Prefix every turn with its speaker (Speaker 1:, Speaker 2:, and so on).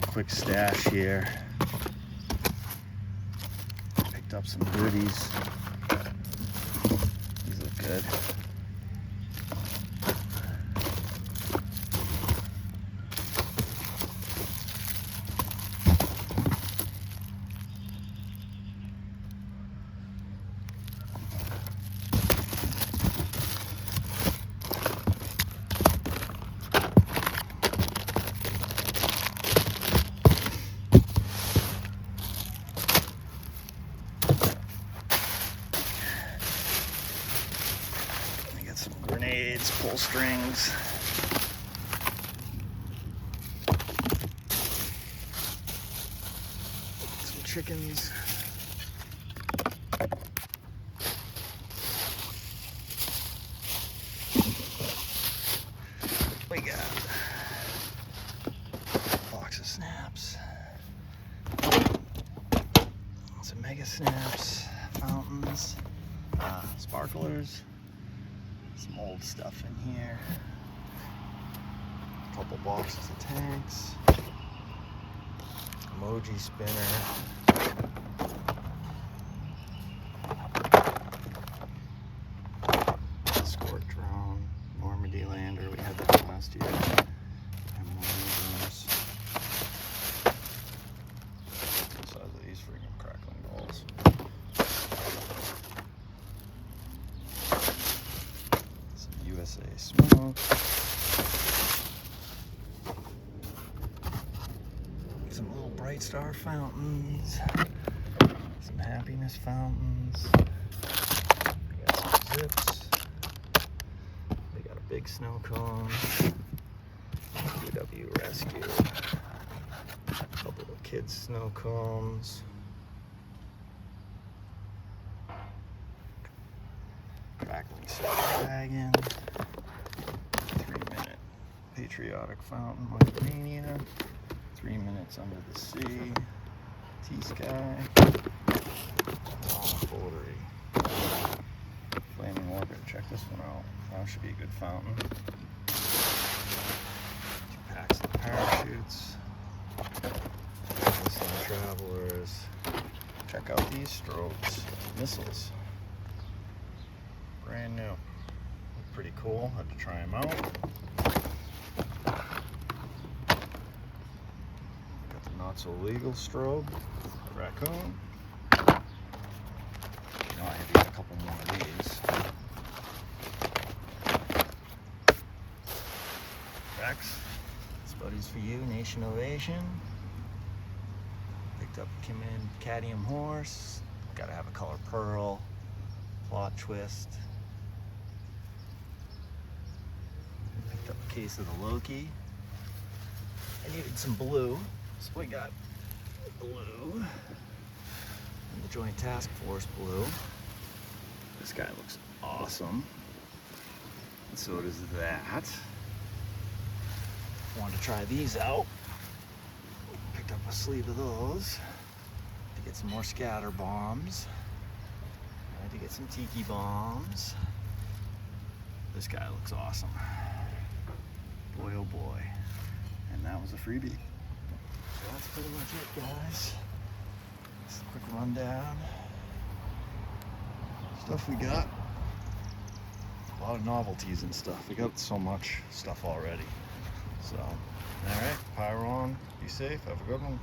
Speaker 1: quick stash here. Picked up some goodies. These look good. Some grenades, pull strings. Some chickens. We got a box of snaps. Some mega snaps, fountains, sparklers. Some old stuff in here. A couple boxes of tanks. Emoji spinner. Escort drone. Normandy lander. We had that last year. And more of those. The size of these freaking crackling balls. USA smoke. Some little bright star fountains. Some happiness fountains. We got some zips. We got a big snow cone. UW rescue. A couple of kids snow cones. Crackling silver dragon. 3-minute patriotic fountain, Mania. 3 minutes under the sea. T-sky. Foolery. Flaming orbit. Check this one out. That should be a good fountain. 2 packs of parachutes. Some travelers. Check out these strobes. Missiles. Brand new. Look pretty cool. Had to try them out. Got the not so legal strobe. Raccoon. Now I had to get a couple more of these. Rex. This buddy's for you. Nation Ovation. Picked up cadmium horse. Gotta have a color pearl. Plot twist. Picked up a case of the Loki. I needed some blue, so we got blue. And the Joint Task Force blue. This guy looks awesome. And so does that. Wanted to try these out. Picked up a sleeve of those to get some more scatter bombs. I had to get some tiki bombs. This guy looks awesome. Boy, oh boy. And that was a freebie. So that's pretty much it, guys. Just a quick rundown. Stuff we got. A lot of novelties and stuff. We got so much stuff already. So, alright, Pyro on. Be safe. Have a good one.